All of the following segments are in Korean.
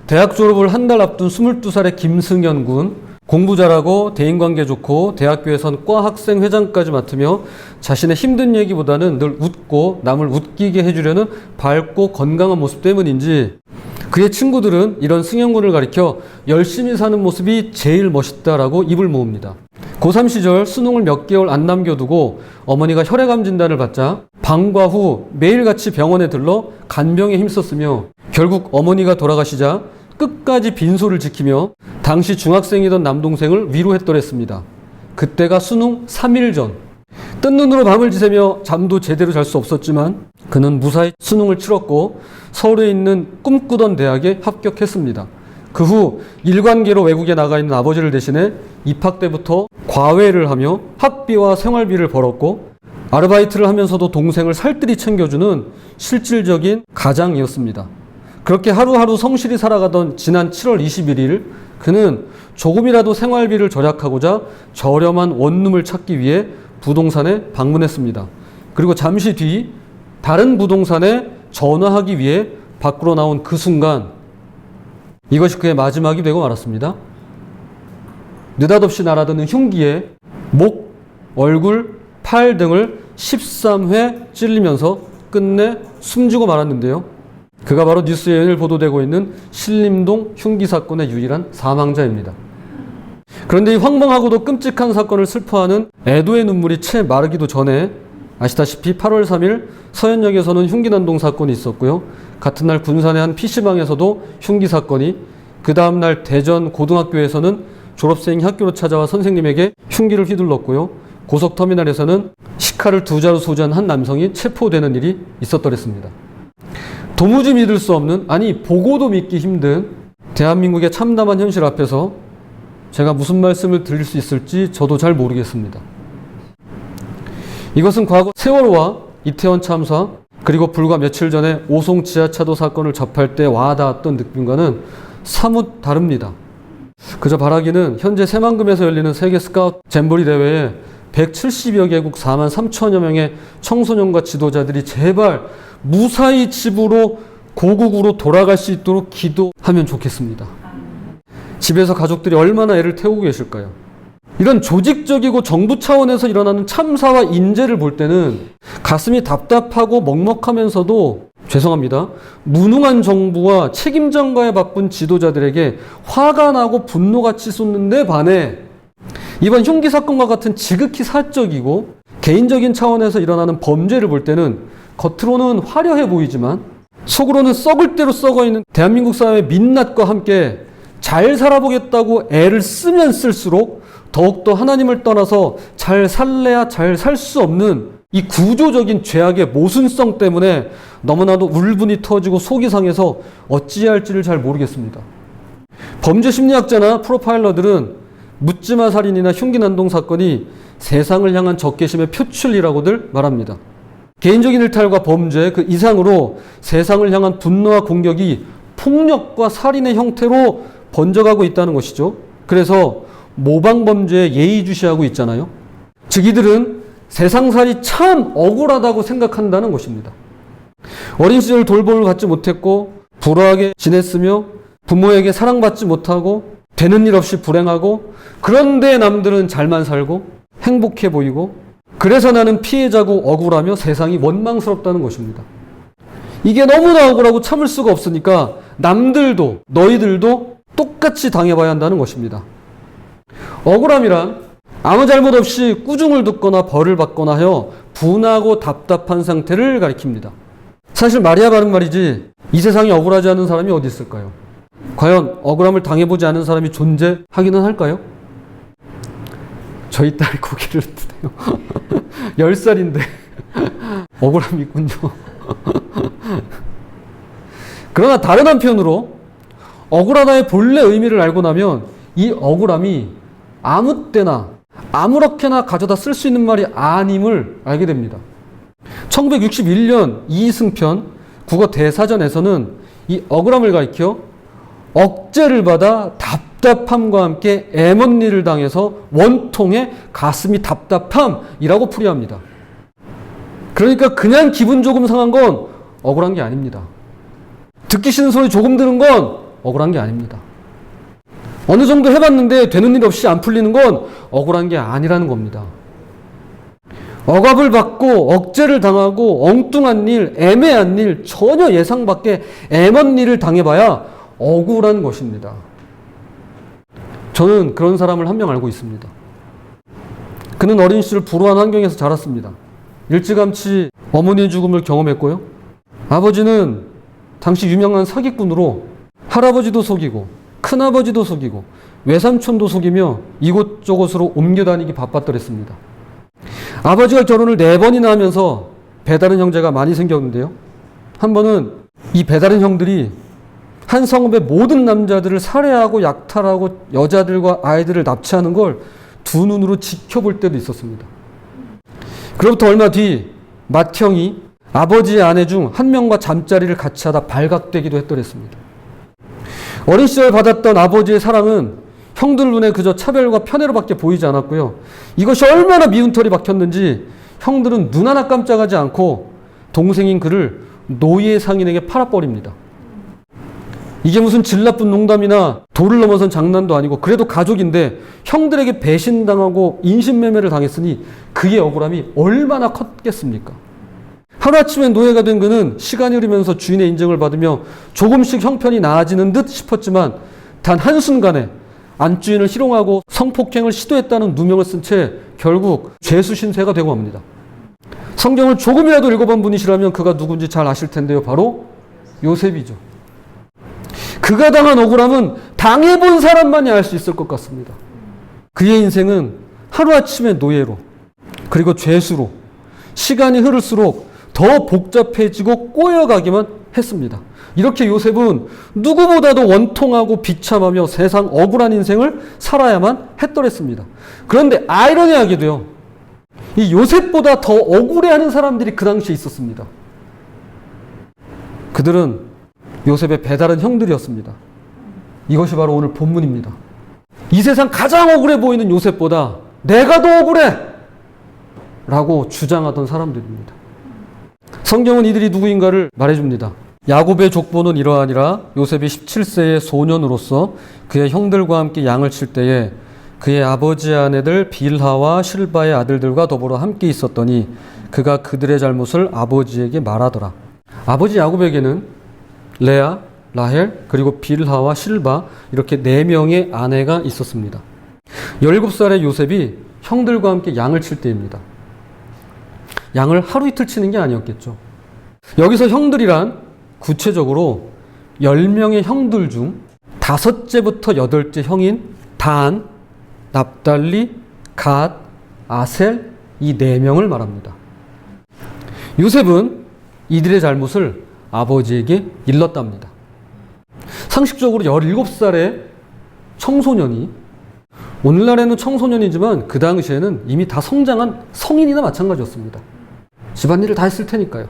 대학 졸업을 한 달 앞둔 22살의 김승현 군, 공부 잘하고 대인관계 좋고 대학교에선 과 학생 회장까지 맡으며 자신의 힘든 얘기보다는 늘 웃고 남을 웃기게 해주려는 밝고 건강한 모습 때문인지 그의 친구들은 이런 승현 군을 가리켜 열심히 사는 모습이 제일 멋있다라고 입을 모읍니다. 고3 시절 수능을 몇 개월 안 남겨두고 어머니가 혈액암 진단을 받자 방과 후 매일같이 병원에 들러 간병에 힘썼으며 결국 어머니가 돌아가시자 끝까지 빈소를 지키며 당시 중학생이던 남동생을 위로했더랬습니다. 그때가 수능 3일 전. 뜬 눈으로 밤을 지새며 잠도 제대로 잘 수 없었지만 그는 무사히 수능을 치렀고 서울에 있는 꿈꾸던 대학에 합격했습니다. 그 후 일관계로 외국에 나가 있는 아버지를 대신해 입학 때부터 과외를 하며 학비와 생활비를 벌었고 아르바이트를 하면서도 동생을 살뜰히 챙겨주는 실질적인 가장이었습니다. 그렇게 하루하루 성실히 살아가던 지난 7월 21일 그는 조금이라도 생활비를 절약하고자 저렴한 원룸을 찾기 위해 부동산에 방문했습니다. 그리고 잠시 뒤 다른 부동산에 전화하기 위해 밖으로 나온 그 순간 이것이 그의 마지막이 되고 말았습니다. 느닷없이 날아드는 흉기에 목, 얼굴, 팔 등을 13회 찔리면서 끝내 숨지고 말았는데요. 그가 바로 뉴스에 연일 보도되고 있는 신림동 흉기 사건의 유일한 사망자입니다. 그런데 이 황망하고도 끔찍한 사건을 슬퍼하는 애도의 눈물이 채 마르기도 전에 아시다시피 8월 3일 서현역에서는 흉기 난동 사건이 있었고요. 같은 날 군산의 한 PC방에서도 흉기 사건이, 그 다음날 대전 고등학교에서는 졸업생이 학교로 찾아와 선생님에게 흉기를 휘둘렀고요. 고속터미널에서는 시카를 2자루 소지한 한 남성이 체포되는 일이 있었더랬습니다. 도무지 믿을 수 없는, 아니 보고도 믿기 힘든 대한민국의 참담한 현실 앞에서 제가 무슨 말씀을 드릴 수 있을지 저도 잘 모르겠습니다. 이것은 과거 세월호와 이태원 참사, 그리고 불과 며칠 전에 오송 지하차도 사건을 접할 때 와닿았던 느낌과는 사뭇 다릅니다. 그저 바라기는 현재 새만금에서 열리는 세계 스카우트 잼버리 대회에 170여 개국 4만 3천여 명의 청소년과 지도자들이 제발 무사히 집으로 고국으로 돌아갈 수 있도록 기도하면 좋겠습니다. 집에서 가족들이 얼마나 애를 태우고 계실까요? 이런 조직적이고 정부 차원에서 일어나는 참사와 인재를 볼 때는 가슴이 답답하고 먹먹하면서도 죄송합니다. 무능한 정부와 책임전가에 바쁜 지도자들에게 화가 나고 분노가 치솟는데 반해 이번 흉기 사건과 같은 지극히 사적이고 개인적인 차원에서 일어나는 범죄를 볼 때는 겉으로는 화려해 보이지만 속으로는 썩을 대로 썩어있는 대한민국 사회의 민낯과 함께 잘 살아보겠다고 애를 쓰면 쓸수록 더욱더 하나님을 떠나서 잘 살래야 잘 살 수 없는 이 구조적인 죄악의 모순성 때문에 너무나도 울분이 터지고 속이 상해서 어찌할지를 잘 모르겠습니다. 범죄 심리학자나 프로파일러들은 묻지마 살인이나 흉기 난동 사건이 세상을 향한 적개심의 표출이라고들 말합니다. 개인적인 일탈과 범죄 그 이상으로 세상을 향한 분노와 공격이 폭력과 살인의 형태로 번져가고 있다는 것이죠. 그래서 모방범죄에 예의주시하고 있잖아요. 즉 이들은 세상살이 참 억울하다고 생각한다는 것입니다. 어린 시절 돌봄을 받지 못했고 불우하게 지냈으며 부모에게 사랑받지 못하고 되는 일 없이 불행하고 그런데 남들은 잘만 살고 행복해 보이고 그래서 나는 피해자고 억울하며 세상이 원망스럽다는 것입니다. 이게 너무나 억울하고 참을 수가 없으니까 남들도 너희들도 똑같이 당해봐야 한다는 것입니다. 억울함이란 아무 잘못 없이 꾸중을 듣거나 벌을 받거나 하여 분하고 답답한 상태를 가리킵니다. 사실 말이야 바른 말이지 이 세상에 억울하지 않은 사람이 어디 있을까요? 과연 억울함을 당해보지 않은 사람이 존재하기는 할까요? 저희 딸이 고개를 드네요. 10살인데 억울함이 있군요. 그러나 다른 한편으로 억울하다의 본래 의미를 알고 나면 이 억울함이 아무 때나 아무렇게나 가져다 쓸 수 있는 말이 아님을 알게 됩니다. 1961년 이승편 국어 대사전에서는 이 억울함을 가리켜 억제를 받아 답답함과 함께 애먼일을 당해서 원통의 가슴이 답답함이라고 풀이합니다. 그러니까 기분 조금 상한 건 억울한 게 아닙니다. 듣기 싫은 소리 조금 들은 건 억울한 게 아닙니다. 어느 정도 해봤는데 되는 일 없이 안 풀리는 건 억울한 게 아니라는 겁니다. 억압을 받고 억제를 당하고 엉뚱한 일, 애매한 일, 전혀 예상 밖의 애먼 일을 당해봐야 억울한 것입니다. 저는 그런 사람을 한 명 알고 있습니다. 그는 어린 시절 불우한 환경에서 자랐습니다. 일찌감치 어머니의 죽음을 경험했고요. 아버지는 당시 유명한 사기꾼으로 할아버지도 속이고 큰아버지도 속이고 외삼촌도 속이며 이곳저곳으로 옮겨 다니기 바빴더랬습니다. 아버지가 결혼을 4번이나 하면서 배다른 형제가 많이 생겼는데요. 한 번은 이 배다른 형들이 한 성읍의 모든 남자들을 살해하고 약탈하고 여자들과 아이들을 납치하는 걸 두 눈으로 지켜볼 때도 있었습니다. 그로부터 얼마 뒤 맏형이 아버지의 아내 중 한 명과 잠자리를 같이 하다 발각되기도 했더랬습니다. 어린 시절 받았던 아버지의 사랑은 형들 눈에 그저 차별과 편애로밖에 보이지 않았고요. 이것이 얼마나 미운 털이 박혔는지 형들은 눈 하나 깜짝하지 않고 동생인 그를 노예 상인에게 팔아버립니다. 이게 무슨 질 나쁜 농담이나 도를 넘어선 장난도 아니고 그래도 가족인데 형들에게 배신당하고 인신매매를 당했으니 그의 억울함이 얼마나 컸겠습니까? 하루아침에 노예가 된 그는 시간이 흐르면서 주인의 인정을 받으며 조금씩 형편이 나아지는 듯 싶었지만 단 한순간에 안주인을 희롱하고 성폭행을 시도했다는 누명을 쓴 채 결국 죄수 신세가 되고 맙니다. 성경을 조금이라도 읽어본 분이시라면 그가 누군지 잘 아실 텐데요. 바로 요셉이죠. 그가 당한 억울함은 당해본 사람만이 알 수 있을 것 같습니다. 그의 인생은 하루아침에 노예로 그리고 죄수로 시간이 흐를수록 더 복잡해지고 꼬여가기만 했습니다. 이렇게 요셉은 누구보다도 원통하고 비참하며 세상 억울한 인생을 살아야만 했더랬습니다. 그런데 아이러니하게도요, 이 요셉보다 더 억울해하는 사람들이 그 당시에 있었습니다. 그들은 요셉의 배다른 형들이었습니다. 이것이 바로 오늘 본문입니다. 이 세상 가장 억울해 보이는 요셉보다 내가 더 억울해! 라고 주장하던 사람들입니다. 성경은 이들이 누구인가를 말해줍니다. 야곱의 족보는 이러하니라. 요셉이 17세의 소년으로서 그의 형들과 함께 양을 칠 때에 그의 아버지의 아내들 빌하와 실바의 아들들과 더불어 함께 있었더니 그가 그들의 잘못을 아버지에게 말하더라. 아버지 야곱에게는 레아, 라헬, 그리고 빌하와 실바 이렇게 4명의 아내가 있었습니다. 17살의 요셉이 형들과 함께 양을 칠 때입니다. 양을 하루 이틀 치는 게 아니었겠죠. 여기서 형들이란 구체적으로 10명의 형들 중 5째부터 8째 형인 단, 납달리, 갓, 아셀 이 4명을 말합니다. 요셉은 이들의 잘못을 아버지에게 일렀답니다. 상식적으로 17살의 청소년이, 오늘날에는 청소년이지만 그 당시에는 이미 다 성장한 성인이나 마찬가지였습니다. 집안일을 다 했을 테니까요.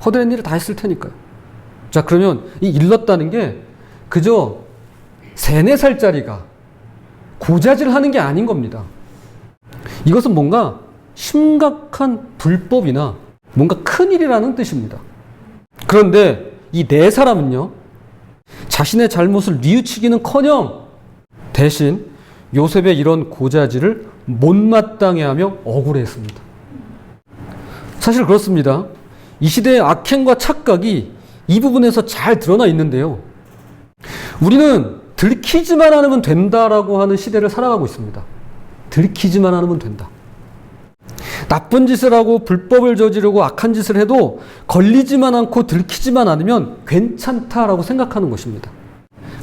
허드렛 일을 다 했을 테니까요. 자, 그러면 이 일렀다는 게 그저 3, 4살짜리가 고자질을 하는 게 아닌 겁니다. 이것은 뭔가 심각한 불법이나 뭔가 큰일이라는 뜻입니다. 그런데 이 4사람은요, 자신의 잘못을 뉘우치기는커녕 대신 요셉의 이런 고자질을 못마땅해 하며 억울해했습니다. 사실 그렇습니다. 이 시대의 악행과 착각이 이 부분에서 잘 드러나 있는데요. 우리는 들키지만 않으면 된다라고 하는 시대를 살아가고 있습니다. 들키지만 않으면 된다. 나쁜 짓을 하고 불법을 저지르고 악한 짓을 해도 걸리지만 않고 들키지만 않으면 괜찮다라고 생각하는 것입니다.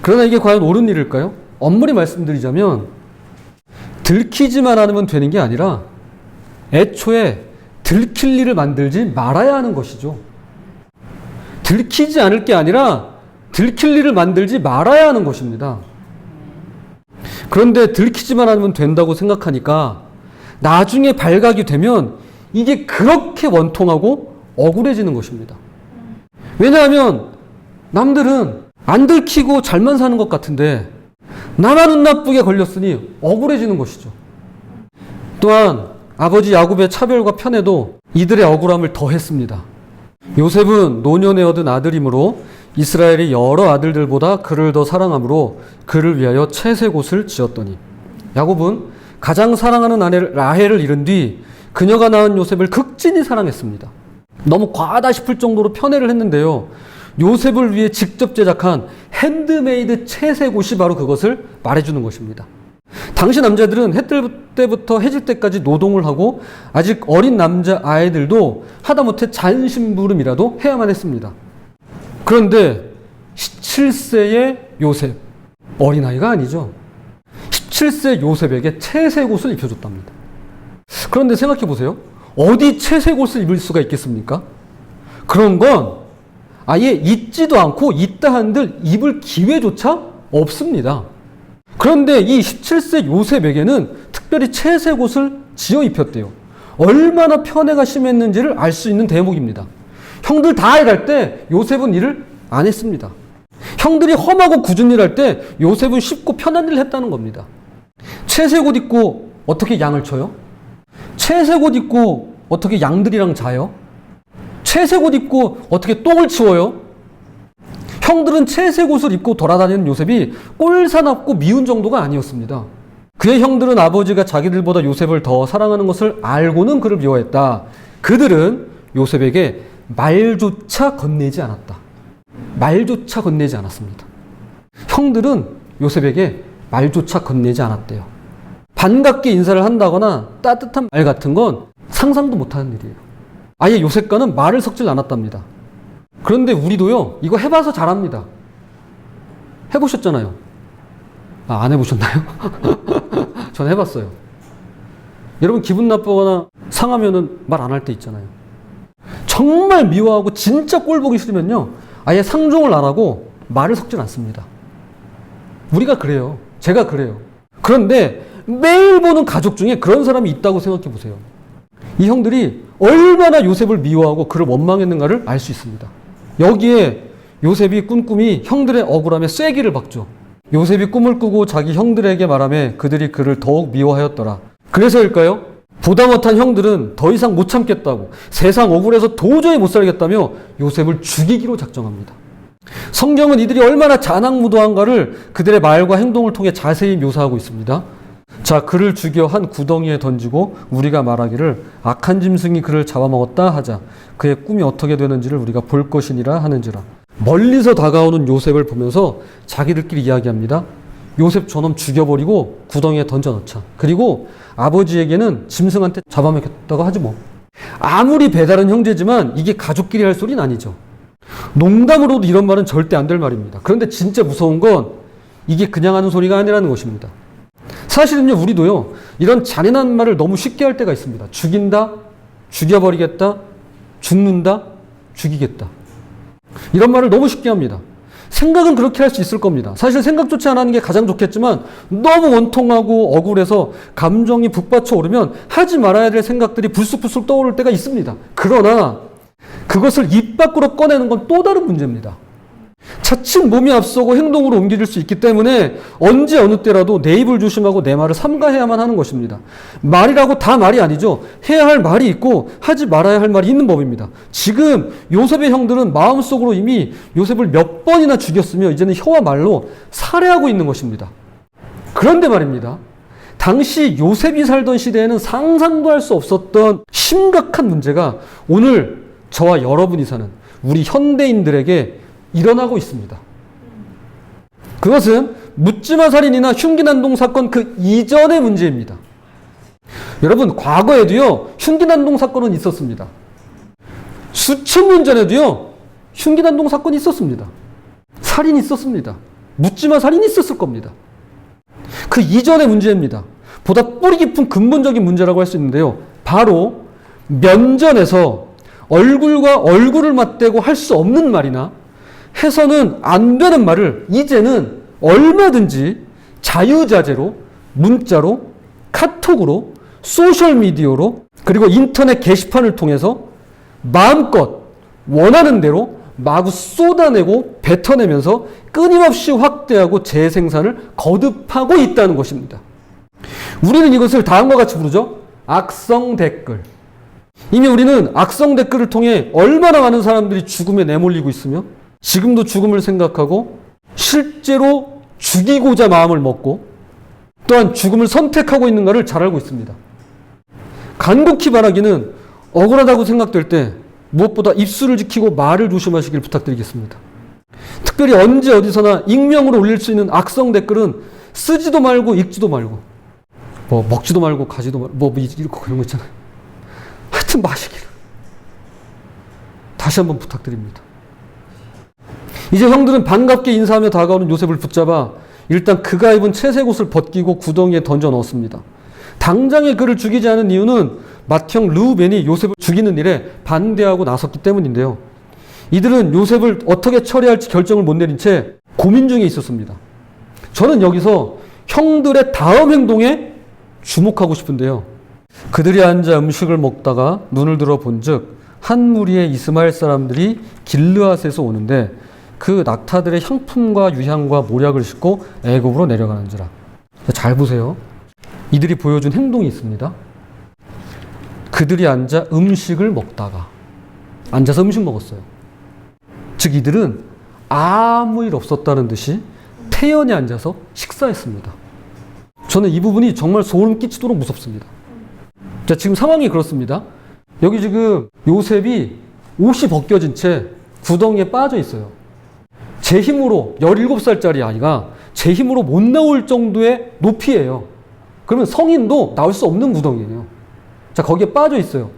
그러나 이게 과연 옳은 일일까요? 엄밀히 말씀드리자면 들키지만 않으면 되는 게 아니라 애초에 들킬 일을 만들지 말아야 하는 것이죠. 들키지 않을 게 아니라 들킬 일을 만들지 말아야 하는 것입니다. 그런데 들키지만 않으면 된다고 생각하니까 나중에 발각이 되면 이게 그렇게 원통하고 억울해지는 것입니다. 왜냐하면 남들은 안 들키고 잘만 사는 것 같은데 나만 운 나쁘게 걸렸으니 억울해지는 것이죠. 또한 아버지 야곱의 차별과 편애도 이들의 억울함을 더했습니다. 요셉은 노년에 얻은 아들이므로 이스라엘이 여러 아들들보다 그를 더 사랑함으로 그를 위하여 채색옷을 지었더니. 야곱은 가장 사랑하는 아내 라헬을 잃은 뒤 그녀가 낳은 요셉을 극진히 사랑했습니다. 너무 과하다 싶을 정도로 편애를 했는데요. 요셉을 위해 직접 제작한 핸드메이드 채색옷이 바로 그것을 말해주는 것입니다. 당시 남자들은 해 뜰 때부터 해질 때까지 노동을 하고 아직 어린 남자 아이들도 하다못해 잔심부름이라도 해야만 했습니다. 그런데 17세의 요셉, 어린아이가 아니죠. 17세 요셉에게 채색옷을 입혀줬답니다. 그런데 생각해 보세요. 어디 채색옷을 입을 수가 있겠습니까? 그런 건 아예 있지도 않고 있다 한들 입을 기회조차 없습니다. 그런데 이 17세 요셉에게는 특별히 채색옷을 지어 입혔대요. 얼마나 편애가 심했는지를 알 수 있는 대목입니다. 형들 다 일할 때 요셉은 일을 안 했습니다. 형들이 험하고 굳은 일 할 때 요셉은 쉽고 편한 일을 했다는 겁니다. 채색옷 입고 어떻게 양을 쳐요? 채색옷 입고 어떻게 양들이랑 자요? 채색옷 입고 어떻게 똥을 치워요? 형들은 채색옷을 입고 돌아다니는 요셉이 꼴사납고 미운 정도가 아니었습니다. 그의 형들은 아버지가 자기들보다 요셉을 더 사랑하는 것을 알고는 그를 미워했다. 그들은 요셉에게 말조차 건네지 않았다. 말조차 건네지 않았습니다. 형들은 요셉에게 말조차 건네지 않았대요. 반갑게 인사를 한다거나 따뜻한 말 같은 건 상상도 못하는 일이에요. 아예 요셉과는 말을 섞질 않았답니다. 그런데 우리도요, 이거 해봐서 잘합니다. 해보셨잖아요. 아, 안 해보셨나요? 전 해봤어요. 여러분 기분 나쁘거나 상하면은 말 안 할 때 있잖아요. 정말 미워하고 진짜 꼴 보기 싫으면요, 아예 상종을 안 하고 말을 섞질 않습니다. 우리가 그래요. 제가 그래요. 그런데 매일 보는 가족 중에 그런 사람이 있다고 생각해 보세요. 이 형들이 얼마나 요셉을 미워하고 그를 원망했는가를 알 수 있습니다. 여기에 요셉이 꾼 꿈이 형들의 억울함에 쐐기를 박죠. 요셉이 꿈을 꾸고 자기 형들에게 말하며 그들이 그를 더욱 미워하였더라. 그래서일까요? 보다 못한 형들은 더 이상 못 참겠다고, 세상 억울해서 도저히 못 살겠다며 요셉을 죽이기로 작정합니다. 성경은 이들이 얼마나 잔악무도한가를 그들의 말과 행동을 통해 자세히 묘사하고 있습니다. 자, 그를 죽여 한 구덩이에 던지고 우리가 말하기를 악한 짐승이 그를 잡아먹었다 하자. 그의 꿈이 어떻게 되는지를 우리가 볼 것이니라 하는지라. 멀리서 다가오는 요셉을 보면서 자기들끼리 이야기합니다. 요셉 저놈 죽여버리고 구덩이에 던져넣자. 그리고 아버지에게는 짐승한테 잡아먹겠다고 하지 뭐. 아무리 배다른 형제지만 이게 가족끼리 할 소리는 아니죠. 농담으로도 이런 말은 절대 안 될 말입니다. 그런데 진짜 무서운 건 이게 그냥 하는 소리가 아니라는 것입니다. 사실은요, 우리도요, 이런 잔인한 말을 너무 쉽게 할 때가 있습니다. 죽인다, 죽여버리겠다, 죽는다, 죽이겠다. 이런 말을 너무 쉽게 합니다. 생각은 그렇게 할 수 있을 겁니다. 사실 생각조차 안 하는 게 가장 좋겠지만 너무 원통하고 억울해서 감정이 북받쳐 오르면 하지 말아야 될 생각들이 불쑥불쑥 떠오를 때가 있습니다. 그러나 그것을 입 밖으로 꺼내는 건 또 다른 문제입니다. 자칫 몸이 앞서고 행동으로 옮겨질 수 있기 때문에 언제 어느 때라도 내 입을 조심하고 내 말을 삼가해야만 하는 것입니다. 말이라고 다 말이 아니죠. 해야 할 말이 있고 하지 말아야 할 말이 있는 법입니다. 지금 요셉의 형들은 마음속으로 이미 요셉을 몇 번이나 죽였으며 이제는 혀와 말로 살해하고 있는 것입니다. 그런데 말입니다. 당시 요셉이 살던 시대에는 상상도 할 수 없었던 심각한 문제가 오늘 저와 여러분이 사는 우리 현대인들에게 일어나고 있습니다. 그것은 묻지마 살인이나 흉기난동 사건 그 이전의 문제입니다. 여러분, 과거에도요, 흉기난동 사건은 있었습니다. 수천 년 전에도요, 흉기난동 사건이 있었습니다. 살인이 있었습니다. 묻지마 살인이 있었을 겁니다. 그 이전의 문제입니다. 보다 뿌리 깊은 근본적인 문제라고 할 수 있는데요. 바로 면전에서 얼굴과 얼굴을 맞대고 할 수 없는 말이나 해서는 안 되는 말을 이제는 얼마든지 자유자재로, 문자로, 카톡으로, 소셜미디어로, 그리고 인터넷 게시판을 통해서 마음껏 원하는 대로 마구 쏟아내고 뱉어내면서 끊임없이 확대하고 재생산을 거듭하고 있다는 것입니다. 우리는 이것을 다음과 같이 부르죠. 악성 댓글. 이미 우리는 악성 댓글을 통해 얼마나 많은 사람들이 죽음에 내몰리고 있으며 지금도 죽음을 생각하고 실제로 죽이고자 마음을 먹고 또한 죽음을 선택하고 있는가를 잘 알고 있습니다. 간곡히 바라기는 억울하다고 생각될 때 무엇보다 입술을 지키고 말을 조심하시길 부탁드리겠습니다. 특별히 언제 어디서나 익명으로 올릴 수 있는 악성 댓글은 쓰지도 말고 읽지도 말고 뭐 먹지도 말고 가지도 말고 뭐 이런 거 있잖아요. 하여튼 마시기를 다시 한번 부탁드립니다. 이제 형들은 반갑게 인사하며 다가오는 요셉을 붙잡아 일단 그가 입은 채색 옷을 벗기고 구덩이에 던져 넣었습니다. 당장에 그를 죽이지 않은 이유는 맏형 르우벤이 요셉을 죽이는 일에 반대하고 나섰기 때문인데요. 이들은 요셉을 어떻게 처리할지 결정을 못 내린 채 고민 중에 있었습니다. 저는 여기서 형들의 다음 행동에 주목하고 싶은데요. 그들이 앉아 음식을 먹다가 눈을 들어 본즉 한 무리의 이스마엘 사람들이 길르앗에서 오는데 그 낙타들의 향품과 유향과 모략을 싣고 애굽으로 내려가는지라. 잘 보세요. 이들이 보여준 행동이 있습니다. 그들이 앉아 음식을 먹다가 앉아서 음식 먹었어요. 즉 이들은 아무 일 없었다는 듯이 태연히 앉아서 식사했습니다. 저는 이 부분이 정말 소름 끼치도록 무섭습니다. 자, 지금 상황이 그렇습니다. 여기 지금 요셉이 옷이 벗겨진 채 구덩이에 빠져 있어요. 제 힘으로 17살짜리 아이가 제 힘으로 못 나올 정도의 높이예요. 그러면 성인도 나올 수 없는 구덩이에요. 자, 거기에 빠져 있어요.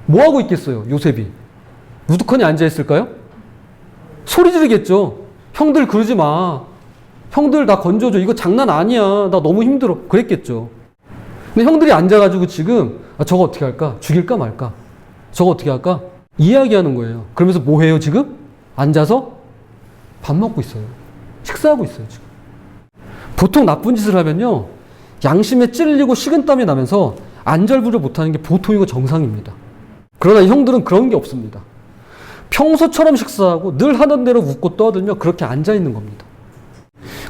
뭐 하고 있겠어요, 요셉이? 우두커니 앉아 있을까요? 소리 지르겠죠. 형들 그러지 마. 형들 나 건져줘. 이거 장난 아니야. 나 너무 힘들어. 그랬겠죠. 근데 형들이 앉아가지고 지금 저거 어떻게 할까? 죽일까 말까? 저거 어떻게 할까? 이야기하는 거예요. 그러면서 뭐 해요 지금? 앉아서 밥 먹고 있어요. 식사하고 있어요 지금. 보통 나쁜 짓을 하면요, 양심에 찔리고 식은땀이 나면서 안절부절 못하는 게 보통이고 정상입니다. 그러나 이 형들은 그런 게 없습니다. 평소처럼 식사하고 늘 하던 대로 웃고 떠들며 그렇게 앉아있는 겁니다.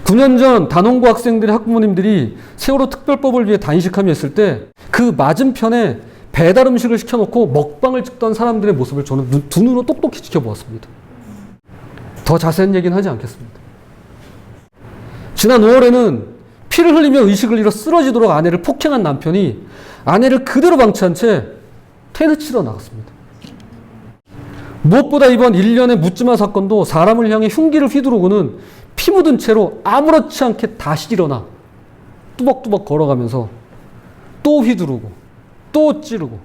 9년 전 단원고 학생들의 학부모님들이 세월호 특별법을 위해 단식하며 있을 때 그 맞은편에 배달 음식을 시켜놓고 먹방을 찍던 사람들의 모습을 저는 두 눈으로 똑똑히 지켜보았습니다. 더 자세한 얘기는 하지 않겠습니다. 지난 5월에는 피를 흘리며 의식을 잃어 쓰러지도록 아내를 폭행한 남편이 아내를 그대로 방치한 채 테드 치러 나갔습니다. 무엇보다 이번 일련의 묻지마 사건도 사람을 향해 흉기를 휘두르고는 피 묻은 채로 아무렇지 않게 다시 일어나 뚜벅뚜벅 걸어가면서 또 휘두르고 또 찌르고.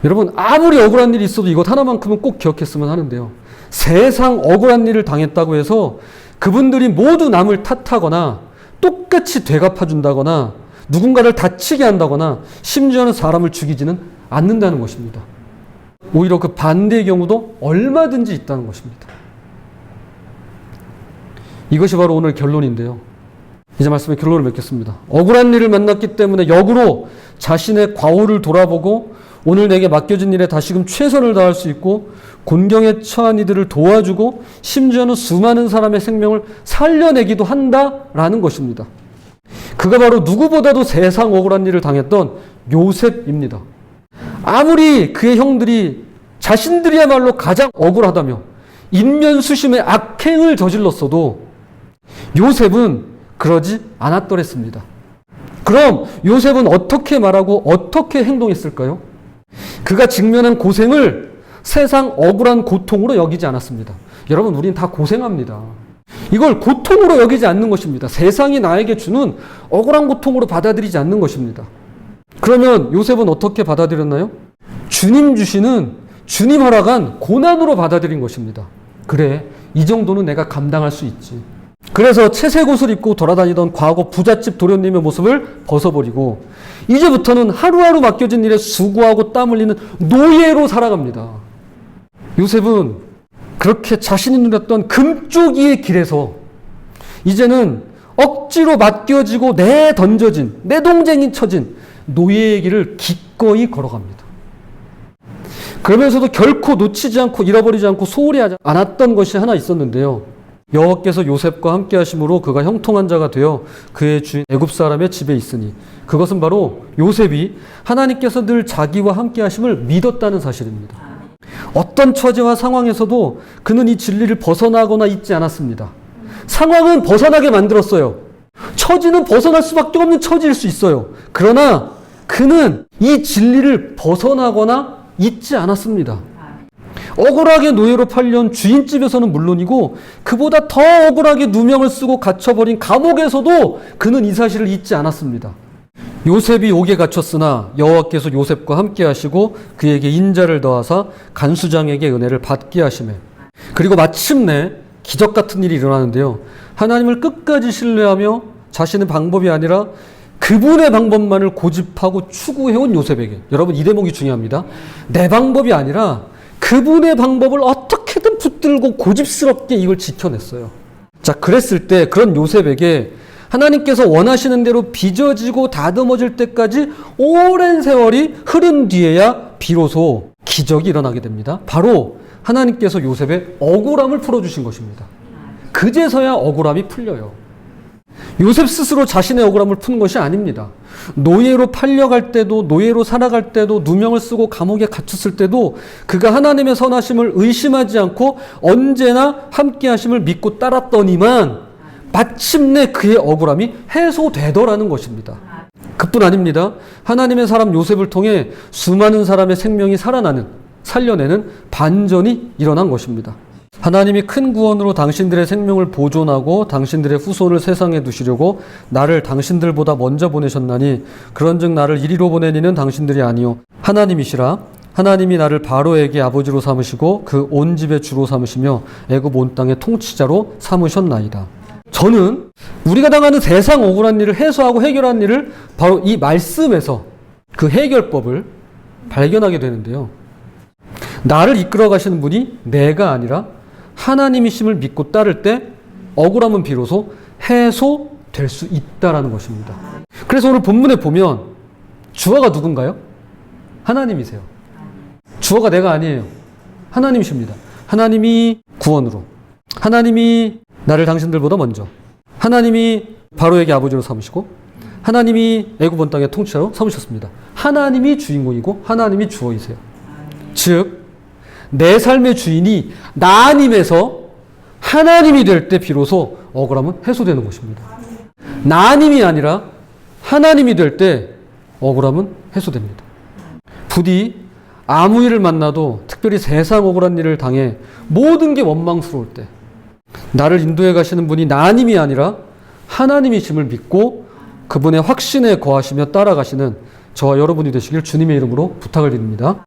여러분, 아무리 억울한 일이 있어도 이것 하나만큼은 꼭 기억했으면 하는데요. 세상 억울한 일을 당했다고 해서 그분들이 모두 남을 탓하거나 똑같이 되갚아준다거나 누군가를 다치게 한다거나 심지어는 사람을 죽이지는 않는다는 것입니다. 오히려 그 반대의 경우도 얼마든지 있다는 것입니다. 이것이 바로 오늘 결론인데요. 이제 말씀의 결론을 맺겠습니다. 억울한 일을 만났기 때문에 역으로 자신의 과오를 돌아보고 오늘 내게 맡겨진 일에 다시금 최선을 다할 수 있고 곤경에 처한 이들을 도와주고 심지어는 수많은 사람의 생명을 살려내기도 한다라는 것입니다. 그가 바로 누구보다도 세상 억울한 일을 당했던 요셉입니다. 아무리 그의 형들이 자신들이야말로 가장 억울하다며 인면수심의 악행을 저질렀어도 요셉은 그러지 않았더랬습니다. 그럼 요셉은 어떻게 말하고 어떻게 행동했을까요? 그가 직면한 고생을 세상 억울한 고통으로 여기지 않았습니다. 여러분, 우린 다 고생합니다. 이걸 고통으로 여기지 않는 것입니다. 세상이 나에게 주는 억울한 고통으로 받아들이지 않는 것입니다. 그러면 요셉은 어떻게 받아들였나요? 주님 주시는, 주님 허락한 고난으로 받아들인 것입니다. 그래, 이 정도는 내가 감당할 수 있지. 그래서 채색 옷을 입고 돌아다니던 과거 부잣집 도련님의 모습을 벗어버리고 이제부터는 하루하루 맡겨진 일에 수고하고 땀 흘리는 노예로 살아갑니다. 요셉은 그렇게 자신이 누렸던 금쪽이의 길에서 이제는 억지로 맡겨지고 내던져진, 내동쟁이 쳐진 노예의 길을 기꺼이 걸어갑니다. 그러면서도 결코 놓치지 않고 잃어버리지 않고 소홀히 하지 않았던 것이 하나 있었는데요. 여호와께서 요셉과 함께 하심으로 그가 형통한 자가 되어 그의 주인 애굽 사람의 집에 있으니, 그것은 바로 요셉이 하나님께서 늘 자기와 함께 하심을 믿었다는 사실입니다. 어떤 처지와 상황에서도 그는 이 진리를 벗어나거나 잊지 않았습니다. 상황은 벗어나게 만들었어요. 처지는 벗어날 수밖에 없는 처지일 수 있어요. 그러나 그는 이 진리를 벗어나거나 잊지 않았습니다. 억울하게 노예로 팔려온 주인집에서는 물론이고 그보다 더 억울하게 누명을 쓰고 갇혀버린 감옥에서도 그는 이 사실을 잊지 않았습니다. 요셉이 옥에 갇혔으나 여호와께서 요셉과 함께 하시고 그에게 인자를 더하사 간수장에게 은혜를 받게 하시매. 그리고 마침내 기적 같은 일이 일어나는데요. 하나님을 끝까지 신뢰하며 자신의 방법이 아니라 그분의 방법만을 고집하고 추구해온 요셉에게, 여러분 이 대목이 중요합니다. 내 방법이 아니라 그분의 방법을 어떻게든 붙들고 고집스럽게 이걸 지켜냈어요. 자, 그랬을 때 그런 요셉에게 하나님께서 원하시는 대로 빚어지고 다듬어질 때까지 오랜 세월이 흐른 뒤에야 비로소 기적이 일어나게 됩니다. 바로 하나님께서 요셉의 억울함을 풀어주신 것입니다. 그제서야 억울함이 풀려요. 요셉 스스로 자신의 억울함을 푸는 것이 아닙니다. 노예로 팔려갈 때도, 노예로 살아갈 때도, 누명을 쓰고 감옥에 갇혔을 때도 그가 하나님의 선하심을 의심하지 않고 언제나 함께 하심을 믿고 따랐더니만 마침내 그의 억울함이 해소되더라는 것입니다. 그뿐 아닙니다. 하나님의 사람 요셉을 통해 수많은 사람의 생명이 살려내는 반전이 일어난 것입니다. 하나님이 큰 구원으로 당신들의 생명을 보존하고 당신들의 후손을 세상에 두시려고 나를 당신들보다 먼저 보내셨나니 그런즉 나를 이리로 보내니는 당신들이 아니요 하나님이시라. 하나님이 나를 바로에게 아버지로 삼으시고 그 온 집의 주로 삼으시며 애굽 온 땅의 통치자로 삼으셨나이다. 저는 우리가 당하는 세상 억울한 일을 해소하고 해결한 일을 바로 이 말씀에서 그 해결법을 발견하게 되는데요. 나를 이끌어 가시는 분이 내가 아니라 하나님이심을 믿고 따를 때 억울함은 비로소 해소될 수 있다라는 것입니다. 그래서 오늘 본문에 보면 주어가 누군가요? 하나님이세요. 주어가 내가 아니에요. 하나님이십니다. 하나님이 구원으로, 하나님이 나를 당신들보다 먼저, 하나님이 바로에게 아버지로 삼으시고 하나님이 애굽 온 땅의 통치자로 삼으셨습니다. 하나님이 주인공이고 하나님이 주어이세요. 즉 내 삶의 주인이 나 아님에서 하나님이 될 때 비로소 억울함은 해소되는 것입니다. 나 아님이 아니라 하나님이 될 때 억울함은 해소됩니다. 부디 아무 일을 만나도 특별히 세상 억울한 일을 당해 모든 게 원망스러울 때 나를 인도해 가시는 분이 나 아님이 아니라 하나님이심을 믿고 그분의 확신에 거하시며 따라가시는 저와 여러분이 되시길 주님의 이름으로 부탁을 드립니다.